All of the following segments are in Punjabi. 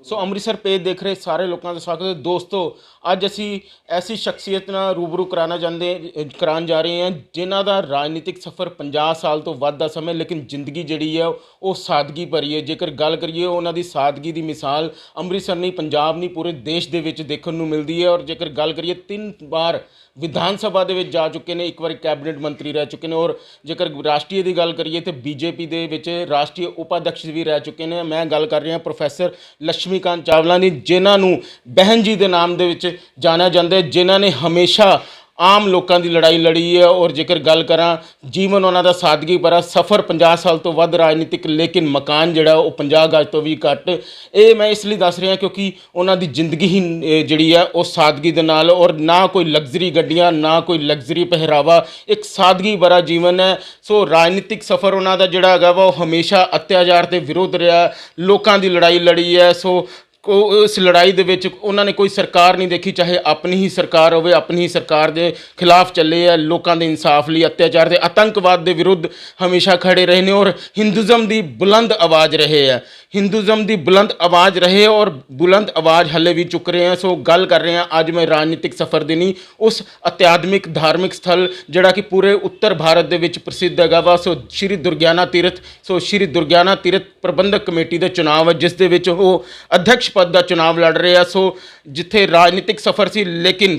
ਸੋ ਅੰਮ੍ਰਿਤਸਰ ਪੇਜ ਦੇਖ ਰਹੇ ਸਾਰੇ ਲੋਕਾਂ ਦਾ ਸਵਾਗਤ ਹੈ ਦੋਸਤੋ। ਅੱਜ ਅਸੀਂ ਐਸੀ ਸ਼ਖਸੀਅਤ ਨਾਲ ਰੂਬਰੂ ਕਰਾਉਣ ਜਾ ਰਹੇ ਹਾਂ ਜਿਨ੍ਹਾਂ ਦਾ ਰਾਜਨੀਤਿਕ ਸਫ਼ਰ 50 ਸਾਲ ਤੋਂ ਵੱਧ ਦਾ ਸਮਾਂ, ਲੇਕਿਨ ਜ਼ਿੰਦਗੀ ਜਿਹੜੀ ਹੈ ਉਹ ਸਾਦਗੀ ਭਰੀ ਹੈ। ਜੇਕਰ ਗੱਲ ਕਰੀਏ ਉਹਨਾਂ ਦੀ ਸਾਦਗੀ ਦੀ ਮਿਸਾਲ ਅੰਮ੍ਰਿਤਸਰ ਨਹੀਂ, ਪੰਜਾਬ ਨਹੀਂ, ਪੂਰੇ ਦੇਸ਼ ਦੇ ਵਿੱਚ ਦੇਖਣ ਨੂੰ ਮਿਲਦੀ ਹੈ। ਔਰ ਜੇਕਰ ਗੱਲ ਕਰੀਏ 3 ਵਾਰ ਵਿਧਾਨ ਸਭਾ ਦੇ ਵਿੱਚ ਜਾ ਚੁੱਕੇ ਨੇ, ਇੱਕ ਵਾਰੀ ਕੈਬਨਿਟ ਮੰਤਰੀ ਰਹਿ ਚੁੱਕੇ ਨੇ। ਔਰ ਜੇਕਰ ਰਾਸ਼ਟਰੀ ਦੀ ਗੱਲ ਕਰੀਏ ਤਾਂ ਬੀਜੇਪੀ ਦੇ ਵਿੱਚ ਰਾਸ਼ਟਰੀ ਉਪਾਧਿਕਸ਼ ਵੀ ਰਹਿ ਚੁੱਕੇ ਨੇ। ਮੈਂ ਗੱਲ ਕਰ ਰਿਹਾ ਪ੍ਰੋਫੈਸਰ ਲక్ష్ਮੀਕਾਂਤ ਚਾਵਲਾ ਦੀ, ਜਿਨ੍ਹਾਂ ਨੂੰ ਬਹਿਨ ਜੀ ਦੇ ਨਾਮ ਦੇ ਵਿੱਚ ਜਾਣਿਆ ਜਾਂਦਾ ਹੈ, ਜਿਨ੍ਹਾਂ ਨੇ ਹਮੇਸ਼ਾ ਆਮ ਲੋਕਾਂ ਦੀ ਲੜਾਈ ਲੜੀ ਹੈ। ਔਰ ਜੇਕਰ ਗੱਲ ਕਰਾਂ ਜੀਵਨ ਉਹਨਾਂ ਦਾ ਸਾਦਗੀ ਭਰਾ ਸਫ਼ਰ 50 ਸਾਲ ਤੋਂ ਵੱਧ ਰਾਜਨੀਤਿਕ, ਲੇਕਿਨ ਮਕਾਨ ਜਿਹੜਾ ਉਹ 50 ਗਜ ਤੋਂ ਵੀ ਘੱਟ। ਇਹ ਮੈਂ ਇਸ ਲਈ ਦੱਸ ਰਿਹਾ ਕਿਉਂਕਿ ਉਹਨਾਂ ਦੀ ਜ਼ਿੰਦਗੀ ਹੀ ਜਿਹੜੀ ਹੈ ਉਹ ਸਾਦਗੀ ਦੇ ਨਾਲ, ਔਰ ਨਾ ਕੋਈ ਲਗਜ਼ਰੀ ਗੱਡੀਆਂ, ਨਾ ਕੋਈ ਲਗਜ਼ਰੀ ਪਹਿਰਾਵਾ, ਇੱਕ ਸਾਦਗੀ ਭਰਾ ਜੀਵਨ ਹੈ। ਸੋ ਰਾਜਨੀਤਿਕ ਸਫ਼ਰ ਉਹਨਾਂ ਦਾ ਜਿਹੜਾ ਹੈਗਾ ਵਾ ਉਹ ਹਮੇਸ਼ਾ ਅਤਿਆਚਾਰ ਦੇ ਵਿਰੁੱਧ ਰਿਹਾ, ਲੋਕਾਂ ਦੀ ਲੜਾਈ ਲੜੀ ਹੈ। ਸੋ ਉਸ ਲੜਾਈ ਦੇ ਵਿੱਚ ਉਹਨਾਂ ਨੇ ਕੋਈ ਸਰਕਾਰ ਨਹੀਂ ਦੇਖੀ, ਚਾਹੇ ਆਪਣੀ ਹੀ ਸਰਕਾਰ ਹੋਵੇ, ਆਪਣੀ ਹੀ ਸਰਕਾਰ ਦੇ ਖਿਲਾਫ ਚੱਲੇ ਆ, ਲੋਕਾਂ ਦੇ ਇਨਸਾਫ ਲਈ, ਅਤਿਆਚਾਰ ਦੇ, ਆਤੰਕਵਾਦ ਦੇ ਵਿਰੁੱਧ ਹਮੇਸ਼ਾ ਖੜੇ ਰਹੇ ਨੇ। ਔਰ ਹਿੰਦੂਜ਼ਮ ਦੀ ਬੁਲੰਦ ਆਵਾਜ਼ ਰਹੇ ਆ, ਹਿੰਦੂਜ਼ਮ ਦੀ ਬੁਲੰਦ ਆਵਾਜ਼ ਰਹੇ ਔਰ ਬੁਲੰਦ ਆਵਾਜ਼ ਹੱਲੇ ਵੀ ਚੁੱਕ ਰਹੇ ਆ। ਸੋ ਗੱਲ ਕਰ ਰਹੇ ਹਾਂ ਅੱਜ ਮੈਂ ਰਾਜਨੀਤਿਕ ਸਫ਼ਰ ਦੀ ਨਹੀਂ, ਉਸ ਅਤਿਆਦਮਿਕ ਧਾਰਮਿਕ ਸਥਲ ਜਿਹੜਾ ਕਿ ਪੂਰੇ ਉੱਤਰ ਭਾਰਤ ਦੇ ਵਿੱਚ ਪ੍ਰਸਿੱਧ ਹੈਗਾ ਵਾ। ਸੋ ਸ਼੍ਰੀ ਦੁਰਗਿਆਨਾ ਤੀਰਥ, ਸੋ ਸ਼੍ਰੀ ਦੁਰਗਿਆਨਾ ਤੀਰਥ ਪ੍ਰਬੰਧਕ ਕਮੇਟੀ ਦੇ ਚੁਣਾਵ ਹੈ, ਜਿਸ ਦੇ ਵਿੱਚ ਉਹ ਅਧਿਕਸ਼ ਪਦ ਦਾ ਚੁਣਾਵ ਲੜ ਰਹੇ ਆ। ਸੋ ਜਿੱਥੇ ਰਾਜਨੀਤਿਕ ਸਫ਼ਰ ਸੀ, ਲੇਕਿਨ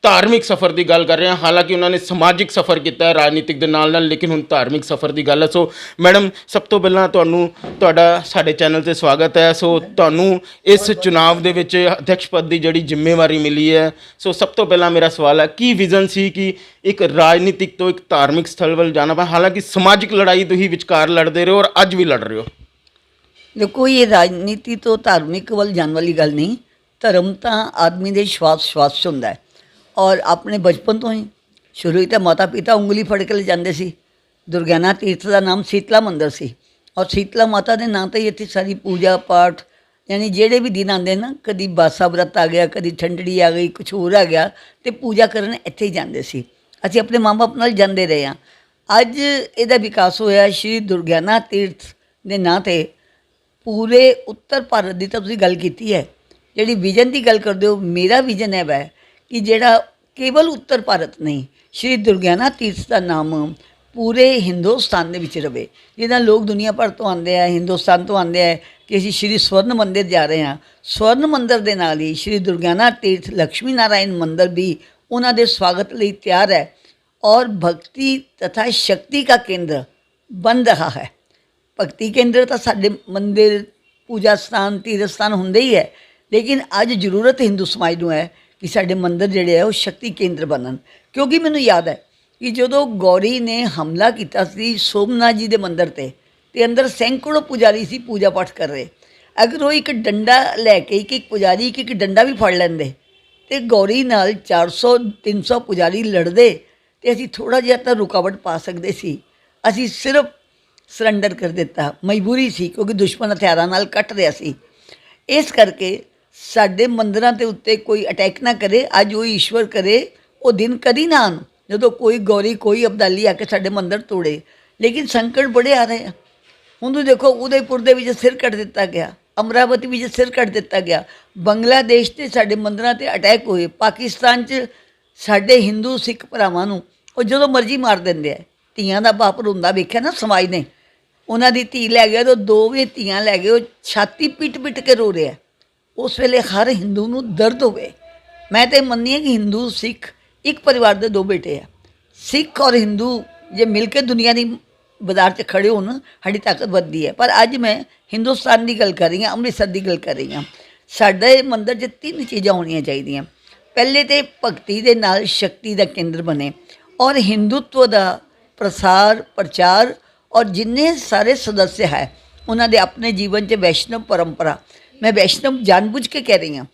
ਧਾਰਮਿਕ ਸਫ਼ਰ ਦੀ ਗੱਲ ਕਰ ਰਹੇ ਹਾਂ। ਹਾਲਾਂਕਿ ਉਹਨਾਂ ਨੇ ਸਮਾਜਿਕ ਸਫ਼ਰ ਕੀਤਾ ਹੈ ਰਾਜਨੀਤਿਕ ਦੇ ਨਾਲ ਨਾਲ, ਲੇਕਿਨ ਹੁਣ ਧਾਰਮਿਕ ਸਫ਼ਰ ਦੀ ਗੱਲ ਹੈ। ਸੋ ਮੈਡਮ, ਸਭ ਤੋਂ ਪਹਿਲਾਂ ਤੁਹਾਡਾ ਸਾਡੇ ਚੈਨਲ 'ਤੇ ਸਵਾਗਤ ਹੈ। ਸੋ ਤੁਹਾਨੂੰ ਇਸ ਚੁਣਾਵ ਦੇ ਵਿੱਚ ਅਧਿਕਸ਼ ਪਦ ਦੀ ਜਿਹੜੀ ਜ਼ਿੰਮੇਵਾਰੀ ਮਿਲੀ ਹੈ, ਸੋ ਸਭ ਤੋਂ ਪਹਿਲਾਂ ਮੇਰਾ ਸਵਾਲ ਹੈ, ਕੀ ਵਿਜ਼ਨ ਸੀ ਕਿ ਇੱਕ ਰਾਜਨੀਤਿਕ ਤੋਂ ਇੱਕ ਧਾਰਮਿਕ ਸਥਲ ਵੱਲ ਜਾਣਾ ਪਿਆ? ਹਾਲਾਂਕਿ ਸਮਾਜਿਕ ਲੜਾਈ ਤੁਸੀਂ ਵਿਚਕਾਰ ਲੜਦੇ ਰਹੇ ਹੋ ਔਰ ਅੱਜ ਵੀ ਲੜ ਰਹੇ ਹੋ। देखो, ये राजनीति तो धार्मिक ਵੱਲ ਜਾਣ ਵਾਲੀ ਗੱਲ ਨਹੀਂ। ਧਰਮ ਤਾਂ ਆਦਮੀ ਦੇ ਸ਼ਵਾਸ 'ਚ ਹੁੰਦਾ ਹੈ। ਔਰ ਆਪਣੇ ਬਚਪਨ ਤੋਂ ਹੀ ਸ਼ੁਰੂ ਹੀ ਤਾਂ ਮਾਤਾ ਪਿਤਾ ਉਂਗਲੀ ਫੜ ਕੇ ਲੈ ਜਾਂਦੇ ਸੀ। ਦੁਰਗਿਆਨਾ ਤੀਰਥ ਦਾ ਨਾਮ ਸੀਤਲਾ ਮੰਦਰ ਸੀ ਔਰ ਸੀਤਲਾ ਮਾਤਾ ਦੇ ਨਾਂ 'ਤੇ ਹੀ ਇੱਥੇ ਸਾਰੀ ਪੂਜਾ ਪਾਠ, ਯਾਨੀ ਜਿਹੜੇ ਵੀ ਦਿਨ ਆਉਂਦੇ ਨਾ, ਕਦੀ ਬਾਸਾ ਵਰਤ ਆ ਗਿਆ, ਕਦੀ ਠੰਡੜੀ ਆ ਗਈ, ਕੁਛ ਹੋਰ ਆ ਗਿਆ, ਅਤੇ ਪੂਜਾ ਕਰਨ ਇੱਥੇ ਹੀ ਜਾਂਦੇ ਸੀ। ਅਸੀਂ ਆਪਣੇ ਮਾਂ ਬਾਪ ਨਾਲ ਜਾਂਦੇ ਰਹੇ ਹਾਂ। ਅੱਜ ਇਹਦਾ ਵਿਕਾਸ ਹੋਇਆ ਸ਼੍ਰੀ ਦੁਰਗਿਆਨਾ ਤੀਰਥ ਦੇ ਨਾਂ 'ਤੇ। ਪੂਰੇ ਉੱਤਰ ਭਾਰਤ ਦੀ ਤਾਂ ਤੁਸੀਂ ਗੱਲ ਕੀਤੀ ਹੈ। ਜਿਹੜੀ ਵਿਜ਼ਨ ਦੀ ਗੱਲ ਕਰਦੇ ਹੋ, ਮੇਰਾ ਵਿਜ਼ਨ ਹੈ ਵੈ ਕਿ ਜਿਹੜਾ ਕੇਵਲ ਉੱਤਰ ਭਾਰਤ ਨਹੀਂ, ਸ਼੍ਰੀ ਦੁਰਗਿਆਨਾ ਤੀਰਥ ਦਾ ਨਾਮ ਪੂਰੇ ਹਿੰਦੁਸਤਾਨ ਦੇ ਵਿੱਚ ਰਵੇ। ਜਿਹਨਾਂ ਲੋਕ ਦੁਨੀਆ ਭਰ ਤੋਂ ਆਉਂਦੇ ਆ, ਹਿੰਦੁਸਤਾਨ ਤੋਂ ਆਉਂਦੇ ਆ ਕਿ ਅਸੀਂ ਸ਼੍ਰੀ ਸਵਰਨ ਮੰਦਿਰ ਜਾ ਰਹੇ ਹਾਂ। ਸਵਰਨ ਮੰਦਿਰ ਦੇ ਨਾਲ ਹੀ ਸ਼੍ਰੀ ਦੁਰਗਿਆਨਾ ਤੀਰਥ ਲక్ష్ਮੀ ਨਾਰਾਇਣ ਮੰਦਿਰ ਵੀ ਉਹਨਾਂ ਦੇ ਸਵਾਗਤ ਲਈ ਤਿਆਰ ਹੈ ਔਰ ਭਗਤੀ ਤਥਾ ਸ਼ਕਤੀ ਦਾ ਕੇਂਦਰ ਬਣ ਰਹਾ ਹੈ। ਭਗਤੀ ਕੇਂਦਰ ਤਾਂ ਸਾਡੇ ਮੰਦਿਰ, ਪੂਜਾ ਸਥਾਨ, ਤੀਰਥ ਸਥਾਨ ਹੁੰਦੇ ਹੀ ਹੈ, ਲੇਕਿਨ ਅੱਜ ਜ਼ਰੂਰਤ ਹਿੰਦੂ ਸਮਾਜ ਨੂੰ ਹੈ ਕਿ ਸਾਡੇ ਮੰਦਿਰ ਜਿਹੜੇ ਹੈ ਉਹ ਸ਼ਕਤੀ ਕੇਂਦਰ ਬਣਨ। ਕਿਉਂਕਿ ਮੈਨੂੰ ਯਾਦ ਹੈ ਕਿ ਜਦੋਂ ਗੌਰੀ ਨੇ ਹਮਲਾ ਕੀਤਾ ਸੀ ਸੋਮਨਾਥ ਜੀ ਦੇ ਮੰਦਿਰ 'ਤੇ ਅੰਦਰ ਸੈਂਕੜੋਂ ਪੁਜਾਰੀ ਸੀ ਪੂਜਾ ਪਾਠ ਕਰ ਰਹੇ। ਅਗਰ ਉਹ ਇੱਕ ਡੰਡਾ ਲੈ ਕੇ ਇੱਕ ਪੁਜਾਰੀ ਇੱਕ ਡੰਡਾ ਵੀ ਫੜ ਲੈਂਦੇ ਅਤੇ ਗੌਰੀ ਨਾਲ 400-300 ਪੁਜਾਰੀ ਲੜਦੇ, ਅਤੇ ਅਸੀਂ ਥੋੜ੍ਹਾ ਜਿਹਾ ਤਾਂ ਰੁਕਾਵਟ ਪਾ ਸਕਦੇ ਸੀ। ਅਸੀਂ ਸਿਰਫ ਸਰੈਂਡਰ ਕਰ ਦਿੱਤਾ, ਮਜਬੂਰੀ ਸੀ, ਕਿਉਂਕਿ ਦੁਸ਼ਮਣ ਹਥਿਆਰਾਂ ਨਾਲ ਕੱਟ ਰਿਹਾ ਸੀ। ਇਸ ਕਰਕੇ ਸਾਡੇ ਮੰਦਿਰਾਂ ਦੇ ਉੱਤੇ ਕੋਈ ਅਟੈਕ ਨਾ ਕਰੇ। ਅੱਜ ਉਹ ਈਸ਼ਵਰ ਕਰੇ ਉਹ ਦਿਨ ਕਦੀ ਨਾ ਆਉਣ ਜਦੋਂ ਕੋਈ ਗੌਰੀ, ਕੋਈ ਅਬਦਾਲੀ ਆ ਕੇ ਸਾਡੇ ਮੰਦਿਰ ਤੋੜੇ। ਲੇਕਿਨ ਸੰਕਟ ਬੜੇ ਆ ਰਹੇ ਆ। ਹੁਣ ਤੁਸੀਂ ਦੇਖੋ, ਉਦੈਪੁਰ ਦੇ ਵਿੱਚ ਸਿਰ ਕੱਟ ਦਿੱਤਾ ਗਿਆ, ਅਮਰਾਵਤੀ ਵਿੱਚ ਸਿਰ ਕੱਟ ਦਿੱਤਾ ਗਿਆ, ਬੰਗਲਾਦੇਸ਼ 'ਤੇ ਸਾਡੇ ਮੰਦਿਰਾਂ 'ਤੇ ਅਟੈਕ ਹੋਏ, ਪਾਕਿਸਤਾਨ 'ਚ ਸਾਡੇ ਹਿੰਦੂ ਸਿੱਖ ਭਰਾਵਾਂ ਨੂੰ ਉਹ ਜਦੋਂ ਮਰਜ਼ੀ ਮਾਰ ਦਿੰਦੇ ਆ। ਧੀਆਂ ਦਾ ਬਾਪ ਰੋਂਦਾ ਵੇਖਿਆ ਨਾ ਸਮਾਜ ਨੇ। ਉਹਨਾਂ ਦੀ ਧੀ ਲੈ ਗਿਆ ਤਾਂ ਦੋਵੇਂ ਧੀਆਂ ਲੈ ਗਏ, ਉਹ ਛਾਤੀ ਪਿੱਟ ਕੇ ਰੋ ਰਿਹਾ। ਉਸ ਵੇਲੇ ਹਰ ਹਿੰਦੂ ਨੂੰ ਦਰਦ ਹੋਵੇ। ਮੈਂ ਤਾਂ ਮੰਨਦੀ ਹਾਂ ਕਿ ਹਿੰਦੂ ਸਿੱਖ ਇੱਕ ਪਰਿਵਾਰ ਦੇ 2 ਬੇਟੇ ਆ। ਸਿੱਖ ਔਰ ਹਿੰਦੂ ਜੇ ਮਿਲ ਕੇ ਦੁਨੀਆ ਦੀ ਬਾਜ਼ਾਰ 'ਚ ਖੜੇ ਹੋਣ, ਸਾਡੀ ਤਾਕਤ ਵੱਧਦੀ ਹੈ। ਪਰ ਅੱਜ ਮੈਂ ਹਿੰਦੁਸਤਾਨ ਦੀ ਗੱਲ ਕਰ ਰਹੀ ਹਾਂ, ਅੰਮ੍ਰਿਤਸਰ ਦੀ ਗੱਲ ਕਰ ਰਹੀ ਹਾਂ। ਸਾਡੇ ਮੰਦਿਰ 'ਚ 3 ਚੀਜ਼ਾਂ ਹੋਣੀਆਂ ਚਾਹੀਦੀਆਂ। ਪਹਿਲੇ ਤਾਂ ਭਗਤੀ ਦੇ ਨਾਲ ਸ਼ਕਤੀ ਦਾ ਕੇਂਦਰ ਬਣੇ ਔਰ ਹਿੰਦੂਤਵ ਦਾ ਪ੍ਰਚਾਰ ਔਰ ਜਿੰਨੇ ਸਾਰੇ ਸਦੱਸਿਆ ਹੈ ਉਹਨਾਂ ਦੇ ਆਪਣੇ ਜੀਵਨ 'ਚ ਵੈਸ਼ਨਵ ਪਰੰਪਰਾ। ਮੈਂ ਵੈਸ਼ਨਵ ਜਾਣਬੁੱਝ ਕੇ ਕਹਿ ਰਹੀ ਹਾਂ।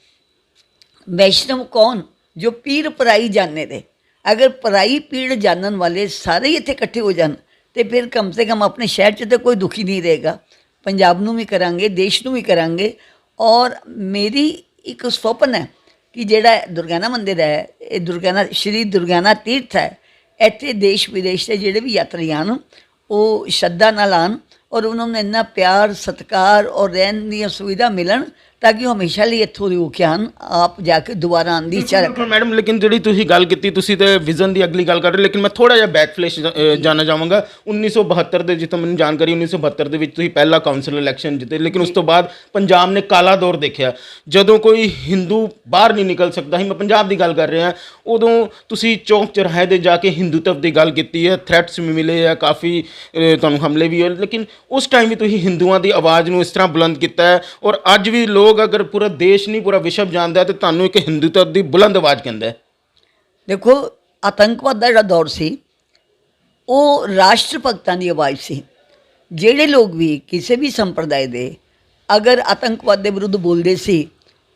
ਵੈਸ਼ਨਵ ਕੌਣ? ਜੋ ਪੀਰ ਪਰਾਈ ਜਾਣੇ ਦੇ। ਅਗਰ ਪਰਾਈ ਪੀੜ ਜਾਣਨ ਵਾਲੇ ਸਾਰੇ ਇੱਥੇ ਇਕੱਠੇ ਹੋ ਜਾਣ ਤੇ ਫਿਰ ਕਮ ਸੇ ਕਮ ਆਪਣੇ ਸ਼ਹਿਰ 'ਚ ਤਾਂ ਕੋਈ ਦੁਖੀ ਨਹੀਂ ਰਹੇਗਾ। ਪੰਜਾਬ ਨੂੰ ਵੀ ਕਰਾਂਗੇ, ਦੇਸ਼ ਨੂੰ ਵੀ ਕਰਾਂਗੇ। ਔਰ ਮੇਰੀ ਇੱਕ ਸੁਪਨ ਹੈ ਕਿ ਜਿਹੜਾ ਦੁਰਗਿਆਨਾ ਮੰਦਿਰ ਹੈ, ਇਹ ਸ਼੍ਰੀ ਦੁਰਗਿਆਨਾ ਤੀਰਥ ਹੈ, ਇੱਥੇ ਦੇਸ਼ ਵਿਦੇਸ਼ ਦੇ ਜਿਹੜੇ ਵੀ ਯਾਤਰੀ ਆਉਣ ਉਹ ਸ਼ਰਧਾ ਨਾਲ ਆਉਣ ਔਰ ਉਹਨਾਂ ਨੂੰ ਇੰਨਾ ਪਿਆਰ ਸਤਿਕਾਰ ਔਰ ਰਹਿਣ ਦੀਆਂ ਸੁਵਿਧਾ ਮਿਲਣ ਤਾਂ ਕਿ ਉਹ ਹਮੇਸ਼ਾ ਲਈ ਇੱਥੋਂ ਰੁਕ ਕੇ ਆਉਣ, ਆਪ ਜਾ ਕੇ ਦੁਬਾਰਾ ਆਉਣ ਦੀ ਇੱਛਾ ਰੱਖਣ। ਬਿਲਕੁਲ ਮੈਡਮ, ਲੇਕਿਨ ਜਿਹੜੀ ਤੁਸੀਂ ਗੱਲ ਕੀਤੀ, ਤੁਸੀਂ ਤੇ ਵਿਜ਼ਨ ਦੀ ਅਗਲੀ ਗੱਲ ਕਰ ਰਹੇ, ਲੇਕਿਨ ਮੈਂ ਥੋੜਾ ਜਿਹਾ ਬੈਕ ਫਲੈਸ਼ ਜਾਣਨਾ ਚਾਹਾਂਗਾ। 1972 ਦੇ, ਜਿੱਥੋਂ ਮੈਨੂੰ ਜਾਣਕਾਰੀ, 1972 ਦੇ ਵਿੱਚ ਤੁਸੀਂ ਪਹਿਲਾ ਕਾਉਂਸਲ ਇਲੈਕਸ਼ਨ ਜਿੱਤੇ, ਲੇਕਿਨ ਉਸ ਤੋਂ ਬਾਅਦ ਪੰਜਾਬ ਨੇ ਕਾਲਾ ਦੌਰ ਦੇਖਿਆ, ਜਦੋਂ ਕੋਈ ਹਿੰਦੂ ਬਾਹਰ ਨਹੀਂ ਨਿਕਲ ਸਕਦਾ ਸੀ। ਮੈਂ ਪੰਜਾਬ ਦੀ ਗੱਲ ਕਰ ਰਿਹਾ, ਉਦੋਂ ਤੁਸੀਂ ਚੌਂਕ ਚੌਰਾਹੇ ਦੇ ਜਾ ਕੇ ਹਿੰਦੂਤਵ ਦੀ ਗੱਲ ਕੀਤੀ ਹੈ, ਥ੍ਰੈਟਸ ਵੀ ਮਿਲੇ ਆ, ਕਾਫੀ ਤੁਹਾਨੂੰ ਹਮਲੇ ਵੀ ਹੋਏ, ਲੇਕਿਨ ਉਸ ਟਾਈਮ ਵੀ ਤੁਸੀਂ ਹਿੰਦੂਆਂ ਦੀ ਆਵਾਜ਼ ਨੂੰ ਇਸ ਤਰ੍ਹਾਂ ਬੁਲੰਦ ਕੀਤਾ ਹੈ। ਔਰ ਅੱਜ ਵੀ ਲੋਕ, ਅਗਰ ਪੂਰਾ ਦੇਸ਼ ਨਹੀਂ ਪੂਰਾ ਵਿਸ਼ਵ ਜਾਣਦਾ ਤੇ ਤੁਹਾਨੂੰ ਇੱਕ ਹਿੰਦੂਤਵ ਦੀ ਬੁਲੰਦ ਆਵਾਜ਼ ਕਹਿੰਦਾ ਹੈ। ਦੇਖੋ, ਆਤੰਕਵਾਦ ਦਾ ਜਿਹੜਾ ਦੌਰ ਸੀ ਉਹ ਰਾਸ਼ਟਰ ਭਗਤਾਂ ਦੀ ਆਵਾਜ਼ ਸੀ। ਜਿਹੜੇ ਲੋਕ ਵੀ ਕਿਸੇ ਵੀ ਸੰਪਰਦਾਇ ਦੇ ਅਗਰ ਆਤੰਕਵਾਦ ਦੇ ਵਿਰੁੱਧ ਬੋਲਦੇ ਸੀ,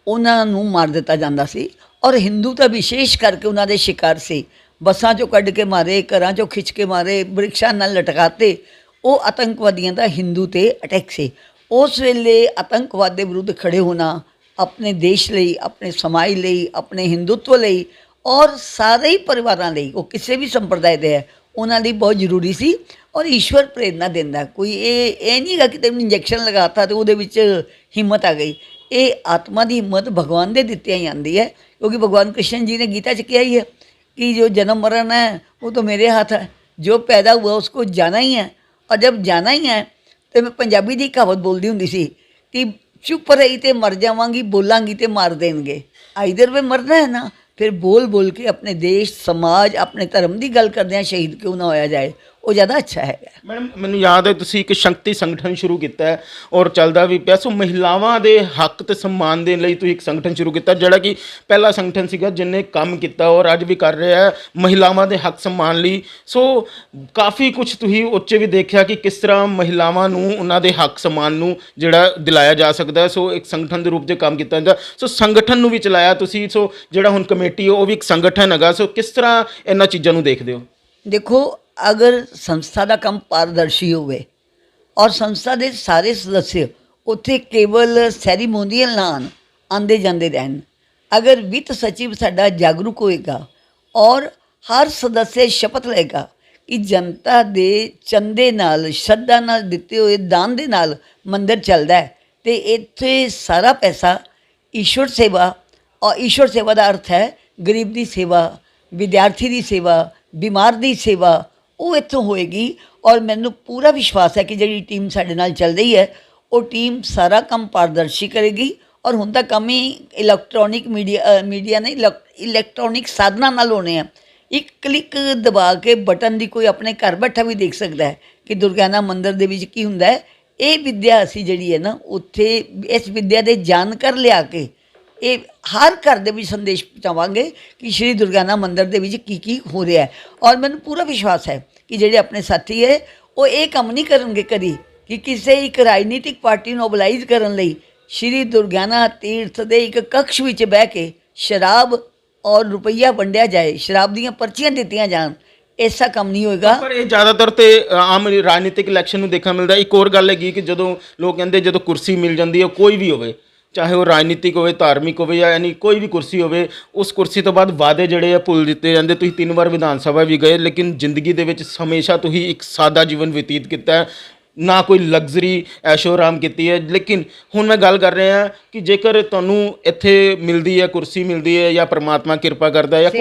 ਉਹਨਾਂ ਨੂੰ ਮਾਰ ਦਿੱਤਾ ਜਾਂਦਾ ਸੀ। ਔਰ ਹਿੰਦੂ ਤਾਂ ਵਿਸ਼ੇਸ਼ ਕਰਕੇ ਉਹਨਾਂ ਦੇ ਸ਼ਿਕਾਰ ਸੀ। ਬੱਸਾਂ 'ਚੋਂ ਕੱਢ ਕੇ ਮਾਰੇ, ਘਰਾਂ 'ਚੋਂ ਖਿੱਚ ਕੇ ਮਾਰੇ, ਬ੍ਰਿਕਸ਼ਾਂ ਨਾਲ ਲਟਕਾਤੇ। ਉਹ ਆਤੰਕਵਾਦੀਆਂ ਦਾ ਹਿੰਦੂ 'ਤੇ ਅਟੈਕ ਸੀ। ਉਸ ਵੇਲੇ ਆਤੰਕਵਾਦ ਦੇ ਵਿਰੁੱਧ ਖੜੇ ਹੋਣਾ ਆਪਣੇ ਦੇਸ਼ ਲਈ, ਆਪਣੇ ਸਮਾਜ ਲਈ, ਆਪਣੇ ਹਿੰਦੂਤਵ ਲਈ ਔਰ ਸਾਰੇ ਹੀ ਪਰਿਵਾਰਾਂ ਲਈ, ਉਹ ਕਿਸੇ ਵੀ ਸੰਪਰਦਾਇ ਦੇ ਹੈ, ਉਹਨਾਂ ਲਈ ਬਹੁਤ ਜ਼ਰੂਰੀ ਸੀ। ਔਰ ਈਸ਼ਵਰ ਪ੍ਰੇਰਨਾ ਦਿੰਦਾ, ਕੋਈ ਇਹ ਨਹੀਂ ਹੈਗਾ ਕਿ ਤੈਨੂੰ ਇੰਜੈਕਸ਼ਨ ਲਗਾਤਾ ਅਤੇ ਉਹਦੇ ਵਿੱਚ ਹਿੰਮਤ ਆ ਗਈ। ਇਹ ਆਤਮਾ ਦੀ ਹਿੰਮਤ ਭਗਵਾਨ ਦੇ ਦਿੱਤਿਆਂ ਹੀ ਆਉਂਦੀ ਹੈ, ਕਿਉਂਕਿ ਭਗਵਾਨ ਕ੍ਰਿਸ਼ਨ ਜੀ ਨੇ ਗੀਤਾ 'ਚ ਕਿਹਾ ਹੀ ਹੈ कि जो जन्म मरण है वो तो मेरे हाथ है, जो पैदा हुआ उसको जाना ही है। और जब जाना ही है तो मैं पंजाबी दी कहावत बोलती होंदी सी कि चुप रही तो मर जावांगी, बोलांगी तो मार देंगे। इधर वे मरना है ना, फिर बोल बोल के अपने देश समाज अपने धर्म की गल करदे शहीद क्यों ना होया जाए, वो ज़्यादा अच्छा है। ਮੈਡਮ, ਮੈਨੂੰ ਯਾਦ ਹੈ ਤੁਸੀਂ ਇੱਕ ਸ਼ਕਤੀ ਸੰਗਠਨ ਸ਼ੁਰੂ ਕੀਤਾ ਹੈ ਔਰ ਚੱਲਦਾ ਵੀ ਪਿਆ। ਸੋ ਮਹਿਲਾਵਾਂ ਦੇ ਹੱਕ ਤੇ ਸਨਮਾਨ ਦੇ ਲਈ ਤੁਸੀਂ ਇੱਕ ਸੰਗਠਨ ਸ਼ੁਰੂ ਕੀਤਾ, ਜਿਹੜਾ ਕਿ ਪਹਿਲਾ ਸੰਗਠਨ ਸੀਗਾ ਜਿਹਨੇ ਕੰਮ ਕੀਤਾ ਔਰ ਅੱਜ ਵੀ ਕਰ ਰਿਹਾ ਹੈ ਮਹਿਲਾਵਾਂ ਦੇ ਹੱਕ ਸਨਮਾਨ ਲਈ। ਸੋ ਕਾਫੀ ਕੁਝ ਤੁਸੀਂ ਉੱਚੇ ਵੀ ਦੇਖਿਆ ਕਿ ਕਿਸ ਤਰ੍ਹਾਂ ਮਹਿਲਾਵਾਂ ਨੂੰ ਉਹਨਾਂ ਦੇ ਹੱਕ ਸਨਮਾਨ ਨੂੰ ਜਿਹੜਾ ਦਿਲਾਇਆ ਜਾ ਸਕਦਾ ਹੈ। ਸੋ ਇੱਕ ਸੰਗਠਨ ਦੇ ਰੂਪ 'ਚ ਕੰਮ ਕੀਤਾ ਜਾਂਦਾ। ਸੋ ਸੰਗਠਨ ਨੂੰ ਵੀ ਚਲਾਇਆ ਤੁਸੀਂ। ਸੋ ਜਿਹੜਾ ਹੁਣ ਕਮੇਟੀ ਉਹ ਵੀ ਇੱਕ ਸੰਗਠਨ ਹੈਗਾ। ਸੋ ਕਿਸ ਤਰ੍ਹਾਂ ਇਹਨਾਂ ਚੀਜ਼ਾਂ ਨੂੰ ਦੇਖਦੇ ਹੋ? देखो, अगर संस्था का काम पारदर्शी होवे और संस्था के सारे सदस्य उत्थे केवल सैरीमोनीअल ना आंदे जांदे रहन, अगर वित्त सचिव साडा जागरूक होएगा और हर सदस्य शपथ लेगा कि जनता दे चंदे नाल, श्रद्धा नाल, दिते हुए दान दे नाल मंदिर चलदा है, ते इत्थे सारा पैसा ईश्वर सेवा, और ईश्वर सेवा का अर्थ है गरीब की सेवा, विद्यार्थी की सेवा, बीमार की सेवा, वो इत्थों होएगी। और मैनू पूरा विश्वास है कि जी टीम साडे नाल चल रही है वो टीम सारा काम पारदर्शी करेगी। और हुण तां काम ही इलैक्ट्रॉनिक मीडिया नहीं, इलैक्ट्रॉनिक साधना नाल होने हैं। एक क्लिक दबा के बटन की कोई अपने घर बैठा भी देख सकता है कि दुर्गाना मंदिर दे विच की हुंदा है। ये विद्या असी जिहड़ी है ना, उत्थे इस विद्या दे जानकर लिया के ये हर घर ਦੇ ਵਿੱਚ ਸੰਦੇਸ਼ ਪਹੁੰਚਾਵਾਂਗੇ ਕਿ ਸ਼੍ਰੀ ਦੁਰਗਿਆਨਾ ਮੰਦਿਰ ਦੇ ਵਿੱਚ ਕੀ ਹੋ ਰਿਹਾ ਹੈ। ਔਰ ਮੈਨੂੰ ਪੂਰਾ ਵਿਸ਼ਵਾਸ ਹੈ ਕਿ ਜਿਹੜੇ ਆਪਣੇ ਸਾਥੀ ਹੈ ਉਹ ਇਹ ਕੰਮ ਨਹੀਂ ਕਰਨਗੇ ਕਦੀ ਕਿ ਕਿਸੇ ਇੱਕ ਰਾਜਨੀਤਿਕ ਪਾਰਟੀ ਨੂੰ ਮੋਬਿਲਾਈਜ਼ ਕਰਨ ਲਈ ਸ਼੍ਰੀ ਦੁਰਗਿਆਨਾ ਤੀਰਥ ਦੇ ਇੱਕ ਕਕਸ਼ ਵਿੱਚ ਬਹਿ ਕੇ ਸ਼ਰਾਬ ਔਰ ਰੁਪਈਆ ਵੰਡਿਆ ਜਾਏ, ਸ਼ਰਾਬ ਦੀਆਂ ਪਰਚੀਆਂ ਦਿੱਤੀਆਂ ਜਾਣ, ऐसा काम नहीं होएगा। पर ये ज़्यादातर तो आम राजनीतिक इलैक्शन में देखने मिलता है। एक और गल है कि जो लोग कहते जो कुर्सी मिल जाती है, कोई भी हो, चाहे वो राजनीतिक हो, धार्मिक हो, यानी कोई भी कुर्सी हो, उस कुर्सी तो बाद वादे जड़े भुल दिते जाते। तुसीं 3 बार विधान सभा भी गए, लेकिन जिंदगी दे विच हमेशा तुसीं एक सादा जीवन व्यतीत किया है, ना कोई लग्जरी ऐशो आराम की है। लेकिन हुण मैं गल कर रहा कि जेकर तुहानूं इत्थे मिलती है, कुर्सी मिलती है, या परमात्मा किरपा करता है, या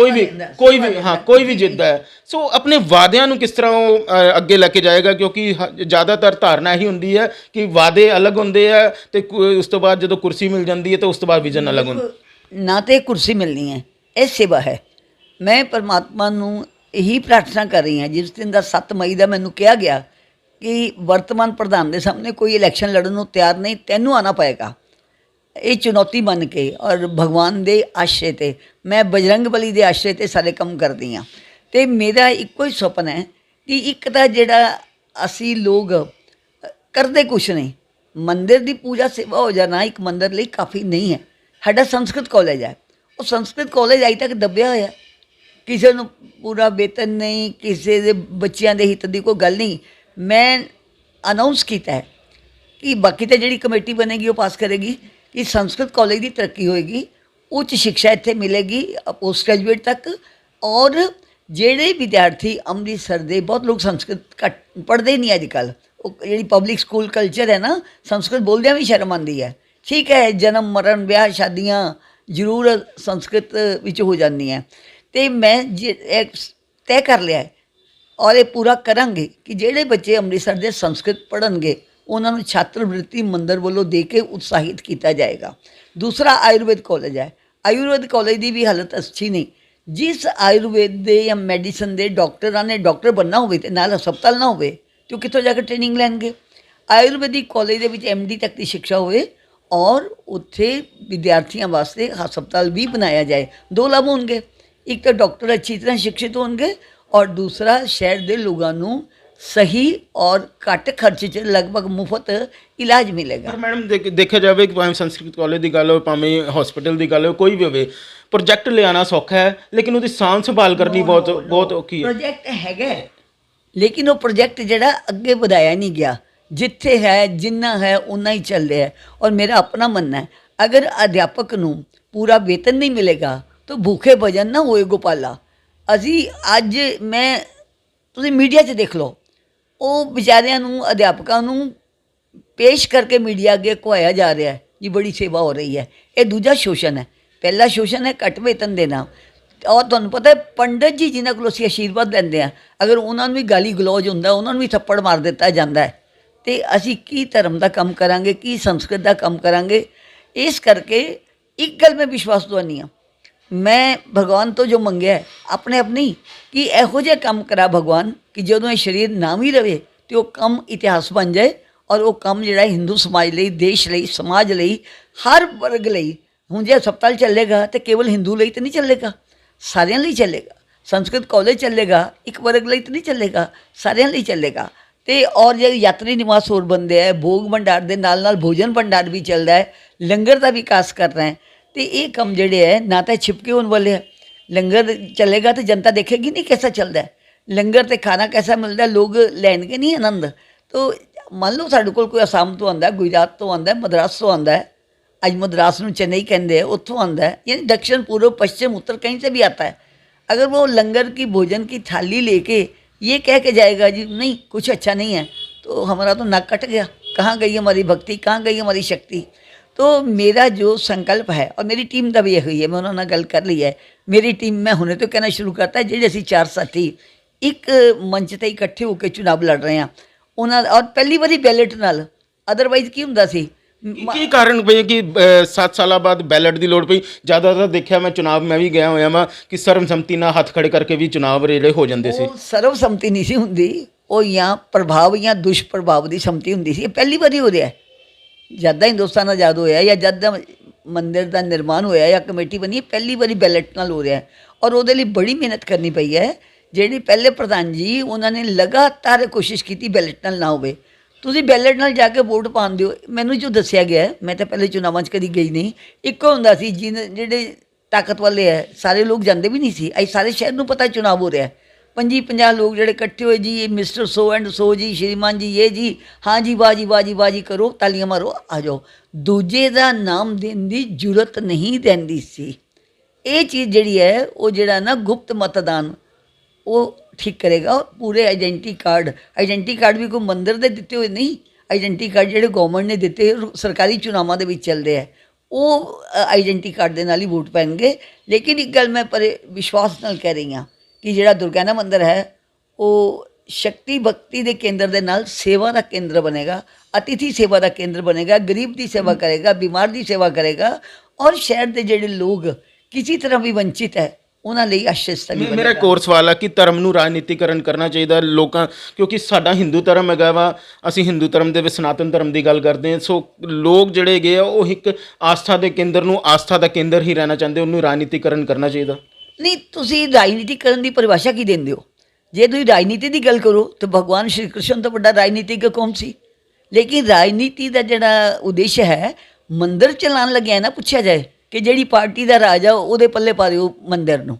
कोई भी जिद्दा है, सो अपने वादियां नूं किस तरह अगे लैके जाएगा? क्योंकि ज़्यादातर धारणा ही होंदी है कि वादे अलग होंदे है ते उस तो बाद जदों कुर्सी मिल जाती है तो उस तो बाद विजन अलग होंदा। ना तो कुर्सी मिलनी है, यह सेवा है। मैं परमात्मा नूं यही प्रार्थना कर रही हाँ। जिस दिन का 7 मई का मैनूं कहा गया कि वर्तमान प्रधान के सामने कोई इलैक्शन लड़न को तैयार नहीं, तेनों आना पएगा, ये चुनौती बन के। और भगवान के आश्रय ते, मैं बजरंग बली के आश्रय ते सारे काम करती हाँ। तो मेरा एको ही सुपन है कि एक तो जिहड़ा असी लोग करते कुछ नहीं, मंदिर की पूजा सेवा हो जाना एक मंदिर लिए काफ़ी नहीं है। साडा संस्कृत कॉलेज है, वो संस्कृत कॉलेज अजे तक दबिया होया, किसी को पूरा वेतन नहीं, किसी के बच्चों के हित की कोई गल नहीं। मैं अनाउंस किया है कि बाकी तो जी कमेटी बनेगी वो पास करेगी कि संस्कृत कॉलेज की तरक्की होएगी, उच्च शिक्षा इत्थे मिलेगी पोस्ट ग्रेजुएट तक। और जेड़े विद्यार्थी अमृतसर दे, बहुत लोग संस्कृत घट पढ़ते ही नहीं अजकल, ਜਿਹੜੀ ਪਬਲਿਕ ਸਕੂਲ ਕਲਚਰ ਹੈ ਨਾ, ਸੰਸਕ੍ਰਿਤ ਬੋਲਦਿਆਂ ਵੀ ਸ਼ਰਮ ਆਉਂਦੀ ਹੈ। ਠੀਕ ਹੈ, ਜਨਮ ਮਰਨ ਵਿਆਹ ਸ਼ਾਦੀਆਂ ਜ਼ਰੂਰ ਸੰਸਕ੍ਰਿਤ ਵਿੱਚ ਹੋ ਜਾਂਦੀਆਂ, ਅਤੇ ਮੈਂ ਇਹ ਤੈਅ ਕਰ ਲਿਆ ਹੈ ਔਰ ਇਹ ਪੂਰਾ ਕਰਾਂਗੇ ਕਿ ਜਿਹੜੇ ਬੱਚੇ ਅੰਮ੍ਰਿਤਸਰ ਦੇ ਸੰਸਕ੍ਰਿਤ ਪੜ੍ਹਨਗੇ ਉਹਨਾਂ ਨੂੰ ਛਾਤਰਵ੍ਰਿੱਤੀ ਮੰਦਰ ਵੱਲੋਂ ਦੇ ਕੇ ਉਤਸ਼ਾਹਿਤ ਕੀਤਾ ਜਾਏਗਾ। ਦੂਸਰਾ ਆਯੁਰਵੇਦ ਕਾਲਜ ਹੈ। ਆਯੁਰਵੇਦ ਕਾਲਜ ਦੀ ਵੀ ਹਾਲਤ ਅੱਛੀ ਨਹੀਂ। ਜਿਸ ਆਯੁਰਵੇਦ ਦੇ ਜਾਂ ਮੈਡੀਸਨ ਦੇ ਡਾਕਟਰਾਂ ਨੇ ਡਾਕਟਰ ਬਣਨਾ ਹੋਵੇ ਅਤੇ ਨਾਲ ਹਸਪਤਾਲ ਨਾ ਹੋਵੇ ਤੇ ਉਹ ਕਿੱਥੋਂ ਜਾ ਕੇ ਟ੍ਰੇਨਿੰਗ ਲੈਣਗੇ। ਆਯੁਰਵੈਦਿਕ ਕਾਲਜ ਦੇ ਵਿੱਚ MD ਤੱਕ ਦੀ ਸਿੱਖਿਆ ਹੋਵੇ ਔਰ ਉੱਥੇ ਵਿਦਿਆਰਥੀਆਂ ਵਾਸਤੇ ਹਸਪਤਾਲ ਵੀ ਬਣਾਇਆ ਜਾਏ। ਦੋ ਲਾਭ ਹੋਣਗੇ, ਇੱਕ ਤਾਂ ਡਾਕਟਰ ਅੱਛੀ ਤਰ੍ਹਾਂ ਸ਼ਿਕਸ਼ਿਤ ਹੋਣਗੇ ਔਰ ਦੂਸਰਾ ਸ਼ਹਿਰ ਦੇ ਲੋਕਾਂ ਨੂੰ ਸਹੀ ਔਰ ਘੱਟ ਖਰਚ 'ਚ ਲਗਭਗ ਮੁਫਤ ਇਲਾਜ ਮਿਲੇਗਾ। ਪਰ ਮੈਡਮ ਦੇਖਿਆ ਜਾਵੇ ਕਿ ਭਾਵੇਂ ਸੰਸਕ੍ਰਿਤ ਕਾਲਜ ਦੀ ਗੱਲ ਹੋਵੇ, ਭਾਵੇਂ ਹਸਪੀਟਲ ਦੀ ਗੱਲ ਹੋਵੇ, ਕੋਈ ਵੀ ਹੋਵੇ, ਪ੍ਰੋਜੈਕਟ ਲਿਆਉਣਾ ਸੌਖਾ ਹੈ ਲੇਕਿਨ ਉਹਦੀ ਸਾਂਭ ਸੰਭਾਲ ਕਰਨੀ ਬਹੁਤ ਔਖੀ ਹੈ। ਪ੍ਰੋਜੈਕਟ ਹੈਗਾ ਲੇਕਿਨ ਉਹ ਪ੍ਰੋਜੈਕਟ ਜਿਹੜਾ ਅੱਗੇ ਵਧਾਇਆ ਨਹੀਂ ਗਿਆ। ਜਿੱਥੇ ਹੈ ਜਿੰਨਾ ਹੈ ਉਨਾ ਹੀ ਚੱਲ ਰਿਹਾ ਹੈ। ਔਰ ਮੇਰਾ ਆਪਣਾ ਮੰਨਣਾ ਹੈ, ਅਗਰ ਅਧਿਆਪਕ ਨੂੰ ਪੂਰਾ ਵੇਤਨ ਨਹੀਂ ਮਿਲੇਗਾ ਤਾਂ ਭੂਖੇ ਭਜਨ ਨਾ ਹੋਏ ਗੋਪਾਲਾ। ਅਸੀਂ ਅੱਜ ਤੁਸੀਂ ਮੀਡੀਆ 'ਚ ਦੇਖ ਲਓ, ਉਹ ਵਿਚਾਰਿਆਂ ਨੂੰ ਅਧਿਆਪਕਾਂ ਨੂੰ ਪੇਸ਼ ਕਰਕੇ ਮੀਡੀਆ ਅੱਗੇ ਕੁਹਾਇਆ ਜਾ ਰਿਹਾ ਹੈ ਜੀ ਬੜੀ ਸੇਵਾ ਹੋ ਰਹੀ ਹੈ। ਇਹ ਦੂਜਾ ਸ਼ੋਸ਼ਣ ਹੈ। ਪਹਿਲਾ ਸ਼ੋਸ਼ਣ ਹੈ ਘੱਟ ਵੇਤਨ ਦੇਣਾ, ਔਰ ਤੁਹਾਨੂੰ ਪਤਾ ਹੈ ਪੰਡਤ ਜੀ ਜਿਨ੍ਹਾਂ ਕੋਲੋਂ ਅਸੀਂ ਆਸ਼ੀਰਵਾਦ ਲੈਂਦੇ ਹਾਂ, ਅਗਰ ਉਹਨਾਂ ਨੂੰ ਵੀ ਗਾਲੀ ਗਲੋਚ ਹੁੰਦਾ, ਉਹਨਾਂ ਨੂੰ ਵੀ ਥੱਪੜ ਮਾਰ ਦਿੱਤਾ ਜਾਂਦਾ ਹੈ, ਅਤੇ ਅਸੀਂ ਕੀ ਧਰਮ ਦਾ ਕੰਮ ਕਰਾਂਗੇ, ਕੀ ਸੰਸਕ੍ਰਿਤ ਦਾ ਕੰਮ ਕਰਾਂਗੇ। ਇਸ ਕਰਕੇ ਇੱਕ ਗੱਲ ਮੈਂ ਵਿਸ਼ਵਾਸ ਦਵਾਉਂਦੀ ਹਾਂ, ਮੈਂ ਭਗਵਾਨ ਤੋਂ ਜੋ ਮੰਗਿਆ ਹੈ ਆਪਣੇ ਆਪ ਨਹੀਂ, ਕਿ ਇਹੋ ਜਿਹਾ ਕੰਮ ਕਰਾ ਭਗਵਾਨ ਕਿ ਜਦੋਂ ਇਹ ਸਰੀਰ ਨਾ ਵੀ ਰਹੇ ਅਤੇ ਉਹ ਕੰਮ ਇਤਿਹਾਸ ਬਣ ਜਾਏ ਔਰ ਉਹ ਕੰਮ ਜਿਹੜਾ ਹਿੰਦੂ ਸਮਾਜ ਲਈ, ਦੇਸ਼ ਲਈ, ਸਮਾਜ ਲਈ, ਹਰ ਵਰਗ ਲਈ। ਹੁਣ ਜੇ ਹਸਪਤਾਲ ਚੱਲੇਗਾ ਤਾਂ ਕੇਵਲ ਹਿੰਦੂ ਲਈ ਤਾਂ ਨਹੀਂ ਚੱਲੇਗਾ, ਸਾਰਿਆਂ ਲਈ ਚੱਲੇਗਾ। ਸੰਸਕ੍ਰਿਤ ਕਾਲਜ ਚੱਲੇਗਾ, ਇੱਕ ਵਰਗ ਲਈ ਤਾਂ ਨਹੀਂ ਚੱਲੇਗਾ, ਸਾਰਿਆਂ ਲਈ ਚੱਲੇਗਾ। ਅਤੇ ਔਰ ਜੇ ਯਾਤਰੀ ਨਿਵਾਸ ਹੋਰ ਬਣਦੇ ਹੈ, ਭੋਗ ਭੰਡਾਰ ਦੇ ਨਾਲ ਨਾਲ ਭੋਜਨ ਭੰਡਾਰ ਵੀ ਚੱਲਦਾ ਹੈ, ਲੰਗਰ ਦਾ ਵਿਕਾਸ ਕਰ ਰਹੇ ਹੈ, ਅਤੇ ਇਹ ਕੰਮ ਜਿਹੜੇ ਹੈ ਨਾ ਤਾਂ ਛਿਪਕੇ ਹੋਣ ਵਾਲੇ ਹੈ। ਲੰਗਰ ਚੱਲੇਗਾ ਤਾਂ ਜਨਤਾ ਦੇਖੇਗੀ ਨਹੀਂ कैसा ਚੱਲਦਾ ਹੈ, ਲੰਗਰ ਅਤੇ ਖਾਣਾ कैसा ਮਿਲਦਾ, ਲੋਕ ਲੈਣਗੇ ਨਹੀਂ ਆਨੰਦ। ਤਾਂ ਮੰਨ ਲਓ ਸਾਡੇ ਕੋਲ ਕੋਈ ਅਸਾਮ ਤੋਂ ਆਉਂਦਾ, ਗੁਜਰਾਤ ਤੋਂ ਆਉਂਦਾ, ਮਦਰਾਸ ਤੋਂ ਆਉਂਦਾ ਹੈ, आज मद्रास में चेन्नई कहते हैं, उत्थों आता है, यानी दक्षिण पूर्व पश्चिम उत्तर कहीं से भी आता है। अगर वो लंगर की भोजन की थाली लेके ये कह के जाएगा जी नहीं कुछ अच्छा नहीं है, तो हमारा तो नाक कट गया। कहाँ गई हमारी भक्ति, कहाँ गई हमारी शक्ति। तो मेरा जो संकल्प है और मेरी टीम का भी यही है, मैं उन्होंने गल कर ली है, मेरी टीम में हुणे तो कहना शुरू करता है ਜਿਹੜੇ ਅਸੀਂ 4 ਸਾਥੀ ਇੱਕ ਮੰਚ ਤੇ ਇਕੱਠੇ ਹੋ ਕੇ ਚੁਣਾਵ ਲੜ ਰਹੇ ਹਾਂ ਉਹਨਾਂ ਔਰ ਪਹਿਲੀ ਵਾਰੀ ਬੈਲਟ ਨਾਲ। ਅਦਰਵਾਈਜ਼ ਕੀ ਹੁੰਦਾ ਸੀ, ਕੀ ਕਾਰਨ ਪਈ ਕਿ 7 ਸਾਲਾਂ ਬਾਅਦ ਬੈਲਟ ਦੀ ਲੋੜ ਪਈ? ਜ਼ਿਆਦਾਤਰ ਦੇਖਿਆ ਮੈਂ ਚੁਣਾਵ ਮੈਂ ਵੀ ਗਿਆ ਹੋਇਆ ਵਾਂ ਕਿ ਸਰਬਸੰਮਤੀ ਨਾਲ ਹੱਥ ਖੜੇ ਕਰਕੇ ਵੀ ਚੁਣਾਵ ਜਿਹੜੇ ਹੋ ਜਾਂਦੇ ਸੀ। ਉਹ ਸਰਬਸੰਮਤੀ ਨਹੀਂ ਸੀ ਹੁੰਦੀ, ਉਹ ਜਾਂ ਪ੍ਰਭਾਵ ਜਾਂ ਦੁਸ਼ਪ੍ਰਭਾਵ ਦੀ ਸੰਮਤੀ ਹੁੰਦੀ ਸੀ। ਇਹ ਪਹਿਲੀ ਵਾਰੀ ਹੋ ਰਿਹਾ ਜਦ ਦਾ ਹਿੰਦੁਸਤਾਨ ਆਜ਼ਾਦ ਹੋਇਆ ਜਾਂ ਜਦ ਦਾ ਮੰਦਿਰ ਦਾ ਨਿਰਮਾਣ ਹੋਇਆ ਜਾਂ ਕਮੇਟੀ ਬਣੀ, ਪਹਿਲੀ ਵਾਰੀ ਬੈਲਟ ਨਾਲ ਹੋ ਰਿਹਾ। ਔਰ ਉਹਦੇ ਲਈ ਬੜੀ ਮਿਹਨਤ ਕਰਨੀ ਪਈ ਹੈ। ਜਿਹੜੇ ਪਹਿਲੇ ਪ੍ਰਧਾਨ ਜੀ ਉਹਨਾਂ ਨੇ ਲਗਾਤਾਰ ਕੋਸ਼ਿਸ਼ ਕੀਤੀ ਬੈਲਟ ਨਾਲ ਨਾ ਹੋਵੇ। ਤੁਸੀਂ ਬੈਲਟ ਨਾਲ ਜਾ ਕੇ ਵੋਟ ਪਾਉਣ ਦਿਓ। ਮੈਨੂੰ ਜੋ ਦੱਸਿਆ ਗਿਆ, ਮੈਂ ਤਾਂ ਪਹਿਲੇ ਚੁਣਾਵਾਂ 'ਚ ਕਦੀ ਗਈ ਨਹੀਂ, ਇੱਕੋ ਹੁੰਦਾ ਸੀ ਜਿਹੜੇ ਤਾਕਤ ਵਾਲੇ ਹੈ ਸਾਰੇ ਲੋਕ ਜਾਂਦੇ ਵੀ ਨਹੀਂ ਸੀ। ਅੱਜ ਸਾਰੇ ਸ਼ਹਿਰ ਨੂੰ ਪਤਾ ਚੁਣਾਵ ਹੋ ਰਿਹਾ, 25-50 ਲੋਕ ਜਿਹੜੇ ਇਕੱਠੇ ਹੋਏ ਜੀ, ਮਿਸਟਰ ਸੋ ਐਂਡ ਸੋ ਜੀ, ਸ਼੍ਰੀਮਾਨ ਜੀ ਇਹ ਜੀ, ਹਾਂ ਜੀ ਵਾਹ ਜੀ ਵਾਹ ਜੀ ਵਾਹ ਜੀ ਕਰੋ, ਤਾਲੀਆਂ ਮਾਰੋ, ਆ ਜਾਓ। ਦੂਜੇ ਦਾ ਨਾਮ ਦੇਣ ਦੀ ਜ਼ਰੂਰਤ ਨਹੀਂ ਰਹਿੰਦੀ ਸੀ। ਇਹ ਚੀਜ਼ ਜਿਹੜੀ ਹੈ ਉਹ ਜਿਹੜਾ ਨਾ ਗੁਪਤ ਮਤਦਾਨ ਉਹ ਠੀਕ ਕਰੇਗਾ। ਪੂਰੇ ਆਈਡੈਂਟੀ ਕਾਰਡ ਵੀ ਕੋਈ ਮੰਦਰ ਦੇ ਦਿੱਤੇ ਹੋਏ ਨਹੀਂ, ਆਈਡੈਂਟੀ ਕਾਰਡ ਜਿਹੜੇ ਗੌਰਮੈਂਟ ਨੇ ਦਿੱਤੇ ਸਰਕਾਰੀ ਚੁਣਾਵਾਂ ਦੇ ਵਿੱਚ ਚੱਲਦੇ ਹੈ, ਉਹ ਆਈਡੈਂਟੀ ਕਾਰਡ ਦੇ ਨਾਲ ਹੀ ਵੋਟ ਪੈਣਗੇ। ਲੇਕਿਨ ਇੱਕ ਗੱਲ ਮੈਂ ਵਿਸ਼ਵਾਸ ਨਾਲ ਕਹਿ ਰਹੀ ਹਾਂ ਕਿ ਜਿਹੜਾ ਦੁਰਗਿਆਨਾ ਮੰਦਰ ਹੈ ਉਹ ਸ਼ਕਤੀ ਭਗਤੀ ਦੇ ਕੇਂਦਰ ਦੇ ਨਾਲ ਸੇਵਾ ਦਾ ਕੇਂਦਰ ਬਣੇਗਾ, ਅਤਿਥੀ ਸੇਵਾ ਦਾ ਕੇਂਦਰ ਬਣੇਗਾ, ਗਰੀਬ ਦੀ ਸੇਵਾ ਕਰੇਗਾ, ਬਿਮਾਰ ਦੀ ਸੇਵਾ ਕਰੇਗਾ ਔਰ ਸ਼ਹਿਰ ਦੇ ਜਿਹੜੇ ਲੋਕ ਕਿਸੇ ਤਰ੍ਹਾਂ ਵੀ ਵੰਚਿਤ ਹੈ ਉਹਨਾਂ ਲਈ ਆਸ਼ਰय स्थली ਬਣੇਗਾ। ਮੇਰਾ ਇੱਕ ਹੋਰ ਸਵਾਲ ਹੈ ਕਿ ਧਰਮ ਨੂੰ ਰਾਜਨੀਤੀਕਰਨ ਕਰਨਾ ਚਾਹੀਦਾ ਲੋਕਾਂ, ਕਿਉਂਕਿ ਸਾਡਾ ਹਿੰਦੂ ਧਰਮ ਹੈਗਾ ਵਾ, ਅਸੀਂ ਹਿੰਦੂ ਧਰਮ ਦੇ ਵਿੱਚ ਸਨਾਤਨ ਧਰਮ ਦੀ ਗੱਲ ਕਰਦੇ ਹਾਂ। ਸੋ ਲੋਕ ਜਿਹੜੇ ਹੈਗੇ ਆ ਉਹ ਇੱਕ ਆਸਥਾ ਦੇ ਕੇਂਦਰ ਨੂੰ ਆਸਥਾ ਦਾ ਕੇਂਦਰ ਹੀ ਰਹਿਣਾ ਚਾਹੁੰਦੇ, ਉਹਨੂੰ ਰਾਜਨੀਤੀਕਰਨ ਕਰਨਾ ਚਾਹੀਦਾ ਨਹੀਂ। ਤੁਸੀਂ ਰਾਜਨੀਤੀਕਰਨ ਦੀ ਪਰਿਭਾਸ਼ਾ ਕੀ ਦਿੰਦੇ ਹੋ? ਜੇ ਤੁਸੀਂ ਰਾਜਨੀਤੀ ਦੀ ਗੱਲ ਕਰੋ ਤਾਂ ਭਗਵਾਨ ਸ਼੍ਰੀ ਕ੍ਰਿਸ਼ਨ ਤੋਂ ਵੱਡਾ ਰਾਜਨੀਤਿਕ ਕੌਣ ਸੀ? ਲੇਕਿਨ ਰਾਜਨੀਤੀ ਦਾ ਜਿਹੜਾ ਉਦੇਸ਼ ਹੈ, ਮੰਦਰ ਚਲਾਉਣ ਲੱਗਿਆ ਨਾ ਪੁੱਛਿਆ ਜਾਏ कि ਜਿਹੜੀ पार्टी का राजा ਉਹਦੇ पल्ले पा दो मंदिर ਨੂੰ।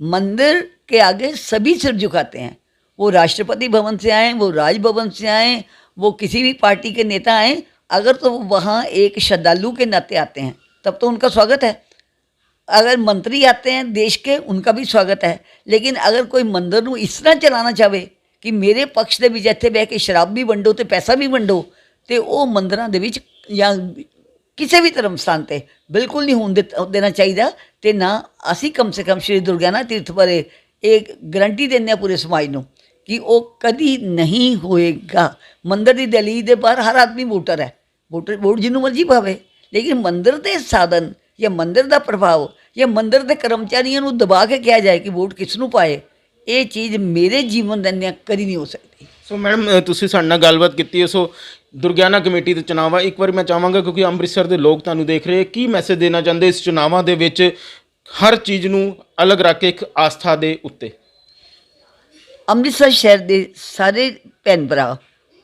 मंदिर के आगे सभी सिर झुकाते हैं, वो राष्ट्रपति भवन से आए, वो राजभवन से आए, वो किसी भी पार्टी के नेता आए, अगर तो वहाँ एक श्रद्धालु के नाते आते हैं तब तो उनका स्वागत है। अगर मंत्री आते हैं देश के, उनका भी स्वागत है। लेकिन अगर कोई मंदिर ਨੂੰ इस तरह चलाना चाहे ਕਿ ਮੇਰੇ ਪਕਸ਼ ਦੇ ਵਿੱਚ ਇੱਥੇ ਬਹਿ ਕੇ ਸ਼ਰਾਬ ਵੀ ਵੰਡੋ ਤੇ ਪੈਸਾ ਵੀ ਵੰਡੋ, ਤੇ ਉਹ ਮੰਦਰਾਂ ਦੇ ਵਿੱਚ ਜਾਂ ਕਿਸੇ ਵੀ ਧਰਮ ਸਥਾਨ ਤੇ ਬਿਲਕੁਲ ਨਹੀਂ ਹੋਣ ਦੇਣਾ ਚਾਹੀਦਾ। ਤੇ ਨਾ ਅਸੀਂ ਕਮ ਸੇ ਕਮ ਸ਼੍ਰੀ ਦੁਰਗਿਆਨਾ ਤੀਰਥ ਬਾਰੇ ਇਹ ਗਰੰਟੀ ਦਿੰਦੇ ਹਾਂ ਪੂਰੇ ਸਮਾਜ ਨੂੰ ਕਿ ਉਹ ਕਦੀ ਨਹੀਂ ਹੋਏਗਾ। ਮੰਦਰ ਦੀ ਦਹਲੀਜ਼ ਦੇ ਬਾਹਰ ਹਰ ਆਦਮੀ ਵੋਟਰ ਹੈ, ਵੋਟ ਜਿਹਨੂੰ ਮਰਜ਼ੀ ਪਾਵੇ, ਲੇਕਿਨ ਮੰਦਰ ਦੇ ਸਾਧਨ ਜਾਂ ਮੰਦਰ ਦਾ ਪ੍ਰਭਾਵ ਜਾਂ ਮੰਦਰ ਦੇ ਕਰਮਚਾਰੀਆਂ ਨੂੰ ਦਬਾ ਕੇ ਕਿਹਾ ਜਾਏ ਕਿ ਵੋਟ ਕਿਸ ਨੂੰ ਪਾਏ, ਇਹ ਚੀਜ਼ ਮੇਰੇ ਜੀਵਨ ਦੇ ਅੰਦਰ ਕਦੀ ਨਹੀਂ ਹੋ ਸਕਦੀ। ਸੋ ਮੈਡਮ ਤੁਸੀਂ ਸਾਡੇ ਨਾਲ ਗੱਲਬਾਤ ਕੀਤੀ ਹੈ। ਸੋ ਦੁਰਗਿਆਨਾ ਕਮੇਟੀ ਦੇ ਚੁਣਾਵਾਂ ਇੱਕ ਵਾਰੀ ਮੈਂ ਚਾਹਾਂਗਾ, ਕਿਉਂਕਿ ਅੰਮ੍ਰਿਤਸਰ ਦੇ ਲੋਕ ਤੁਹਾਨੂੰ ਦੇਖ ਰਹੇ, ਕੀ ਮੈਸੇਜ ਦੇਣਾ ਚਾਹੁੰਦੇ ਇਸ ਚੁਣਾਵਾਂ ਦੇ ਵਿੱਚ ਹਰ ਚੀਜ਼ ਨੂੰ ਅਲੱਗ ਰੱਖ ਕੇ ਇੱਕ ਆਸਥਾ ਦੇ ਉੱਤੇ? ਅੰਮ੍ਰਿਤਸਰ ਸ਼ਹਿਰ ਦੇ ਸਾਰੇ ਭੈਣ ਭਰਾ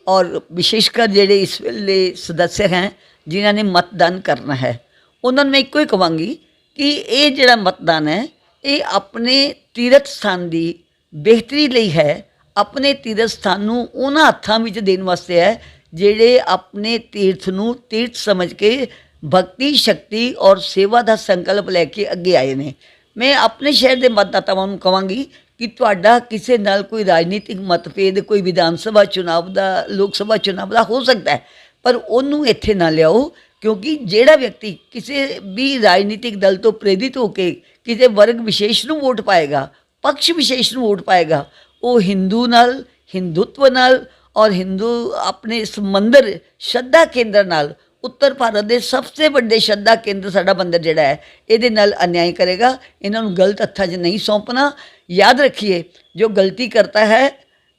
ਔਰ ਵਿਸ਼ੇਸ਼ਕਰ ਜਿਹੜੇ ਇਸ ਵੇਲੇ ਸਦੱਸਿਆ ਹੈ ਜਿਨ੍ਹਾਂ ਨੇ ਮਤਦਾਨ ਕਰਨਾ ਹੈ, ਉਹਨਾਂ ਨੂੰ ਮੈਂ ਇੱਕੋ ਹੀ ਕਹਾਂਗੀ ਕਿ ਇਹ ਜਿਹੜਾ ਮਤਦਾਨ ਹੈ ਇਹ ਆਪਣੇ ਤੀਰਥ ਸਥਾਨ ਦੀ ਬਿਹਤਰੀ ਲਈ ਹੈ। ਆਪਣੇ ਤੀਰਥ ਸਥਾਨ ਨੂੰ ਉਹਨਾਂ ਹੱਥਾਂ ਵਿੱਚ ਦੇਣ ਵਾਸਤੇ ਹੈ ਜਿਹੜੇ ਆਪਣੇ ਤੀਰਥ ਨੂੰ ਤੀਰਥ ਸਮਝ ਕੇ ਭਗਤੀ ਸ਼ਕਤੀ ਔਰ ਸੇਵਾ ਦਾ ਸੰਕਲਪ ਲੈ ਕੇ ਅੱਗੇ ਆਏ ਨੇ। ਮੈਂ ਆਪਣੇ ਸ਼ਹਿਰ ਦੇ ਮਤਦਾਤਾਵਾਂ ਨੂੰ ਕਹਾਂਗੀ ਕਿ ਤੁਹਾਡਾ ਕਿਸੇ ਨਾਲ ਕੋਈ ਰਾਜਨੀਤਿਕ ਮਤਭੇਦ, ਕੋਈ ਵਿਧਾਨ ਸਭਾ ਚੁਣਾਵ ਦਾ, ਲੋਕ ਸਭਾ ਚੁਣਾਵ ਦਾ ਹੋ ਸਕਦਾ ਹੈ, ਪਰ ਉਹਨੂੰ ਇੱਥੇ ਨਾ ਲਿਆਓ, ਕਿਉਂਕਿ ਜਿਹੜਾ ਵਿਅਕਤੀ ਕਿਸੇ ਵੀ ਰਾਜਨੀਤਿਕ ਦਲ ਤੋਂ ਪ੍ਰੇਰਿਤ ਹੋ ਕੇ ਕਿਸੇ ਵਰਗ ਵਿਸ਼ੇਸ਼ ਨੂੰ ਵੋਟ ਪਾਏਗਾ, ਪਕਸ਼ ਵਿਸ਼ੇਸ਼ ਨੂੰ ਵੋਟ ਪਾਏਗਾ, ਉਹ ਹਿੰਦੂ ਨਾਲ, ਹਿੰਦੂਤਵ ਨਾਲ ਔਰ ਹਿੰਦੂ ਆਪਣੇ ਇਸ ਮੰਦਰ ਸ਼ਰਧਾ ਕੇਂਦਰ ਨਾਲ, ਉੱਤਰ ਭਾਰਤ ਦੇ ਸਭ ਤੋਂ ਵੱਡੇ ਸ਼ਰਧਾ ਕੇਂਦਰ ਸਾਡਾ ਮੰਦਰ ਜਿਹੜਾ ਹੈ, ਇਹਦੇ ਨਾਲ ਅਨਿਆਏ ਕਰੇਗਾ। ਇਹਨਾਂ ਨੂੰ ਗਲਤ ਹੱਥਾਂ 'ਚ ਨਹੀਂ सौंपना। याद रखिए जो गलती करता है,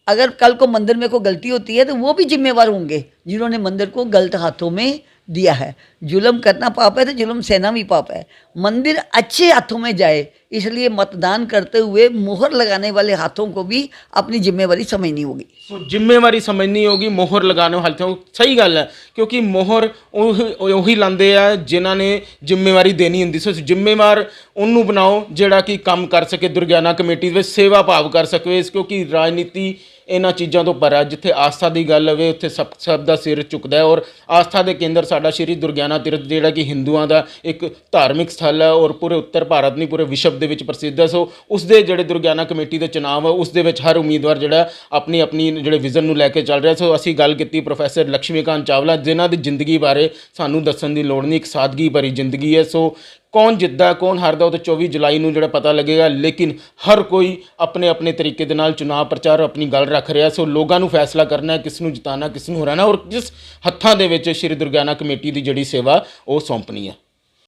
अगर कल को मंदिर में कोई गलती होती है तो वो भी जिम्मेवार होंगे जिन्होंने मंदिर को गलत हाथों में दिया है। जुल्म करना पाप है तो जुल्म सहना भी पाप है। मंदिर अच्छे हाथों में जाए, इसलिए मतदान करते हुए मोहर लगाने वाले हाथों को भी अपनी जिम्मेवारी समझनी होगी। ਸੋ ਜ਼ਿੰਮੇਵਾਰੀ ਸਮਝਣੀ ਹੋਗੀ, ਮੋਹਰ ਲਗਾਉਣੇ ਵਾਲੇ ਤੋਂ ਸਹੀ ਗੱਲ ਹੈ, ਕਿਉਂਕਿ ਮੋਹਰ ਉਹੀ ਲਾਉਂਦੇ ਆ ਜਿਨ੍ਹਾਂ ਨੇ ਜ਼ਿੰਮੇਵਾਰੀ ਦੇਣੀ ਹੁੰਦੀ। ਸੋ ਜ਼ਿੰਮੇਵਾਰ ਉਹਨੂੰ ਬਣਾਓ ਜਿਹੜਾ ਕਿ ਕੰਮ ਕਰ ਸਕੇ, ਦੁਰਗਿਆਨਾ ਕਮੇਟੀ ਵਿੱਚ ਸੇਵਾ ਭਾਵ ਕਰ ਸਕੇ, ਕਿਉਂਕਿ ਰਾਜਨੀਤੀ ਇਹਨਾਂ ਚੀਜ਼ਾਂ ਤੋਂ ਪਰ ਹੈ। ਜਿੱਥੇ ਆਸਥਾ ਦੀ ਗੱਲ ਹੋਵੇ ਉੱਥੇ ਸਭ ਦਾ ਸਿਰ ਝੁਕਦਾ ਹੈ, ਔਰ ਆਸਥਾ ਦੇ ਕੇਂਦਰ ਸਾਡਾ ਸ਼੍ਰੀ ਦੁਰਗਿਆਨਾ ਤੀਰਥ ਜਿਹੜਾ ਕਿ ਹਿੰਦੂਆਂ ਦਾ ਇੱਕ ਧਾਰਮਿਕ ਸਥਲ ਹੈ ਔਰ ਪੂਰੇ ਉੱਤਰ ਭਾਰਤ ਨਹੀਂ ਪੂਰੇ ਵਿਸ਼ਵ ਦੇ ਵਿੱਚ ਪ੍ਰਸਿੱਧ ਹੈ। ਸੋ ਉਸ ਦੇ ਜਿਹੜੇ ਦੁਰਗਿਆਨਾ ਕਮੇਟੀ ਦੇ ਚੁਣਾਵ ਹੈ ਉਸ ਦੇ ਵਿੱਚ ਹਰ ਉਮੀਦਵਾਰ ਜਿਹੜਾ ਆਪਣੀ ਜਿਹੜੇ ਵਿਜ਼ਨ ਨੂੰ ਲੈ ਕੇ ਚੱਲ ਰਿਹਾ। ਸੋ ਅਸੀਂ ਗੱਲ ਕੀਤੀ ਪ੍ਰੋਫੈਸਰ ਲక్ష్ਮੀਕਾਂਤ ਚਾਵਲਾ, ਜਿਨ੍ਹਾਂ ਦੀ ਜ਼ਿੰਦਗੀ ਬਾਰੇ ਸਾਨੂੰ ਦੱਸਣ ਦੀ ਲੋੜ ਨਹੀਂ, ਇੱਕ ਸਾਦਗੀ ਭਰੀ ਜ਼ਿੰਦਗੀ ਹੈ। ਸੋ ਕੌਣ ਜਿੱਤਦਾ ਕੌਣ ਹਾਰਦਾ ਉਹ ਤਾਂ 24 ਜੁਲਾਈ ਨੂੰ ਜਿਹੜਾ ਪਤਾ ਲੱਗੇਗਾ, ਲੇਕਿਨ ਹਰ ਕੋਈ ਆਪਣੇ ਤਰੀਕੇ ਦੇ ਨਾਲ ਚੁਣਾਵ ਪ੍ਰਚਾਰ ਆਪਣੀ ਗੱਲ ਰੱਖ ਰਿਹਾ। ਸੋ ਲੋਕਾਂ ਨੂੰ ਫੈਸਲਾ ਕਰਨਾ ਹੈ ਕਿਸ ਨੂੰ ਜਿਤਾਉਣਾ, ਕਿਸ ਨੂੰ ਹਰਾਉਣਾ, ਔਰ ਕਿਸ ਹੱਥਾਂ ਦੇ ਵਿੱਚ ਸ਼੍ਰੀ ਦੁਰਗਿਆਨਾ ਕਮੇਟੀ ਦੀ ਜਿਹੜੀ ਸੇਵਾ ਉਹ ਸੌਂਪਣੀ ਹੈ।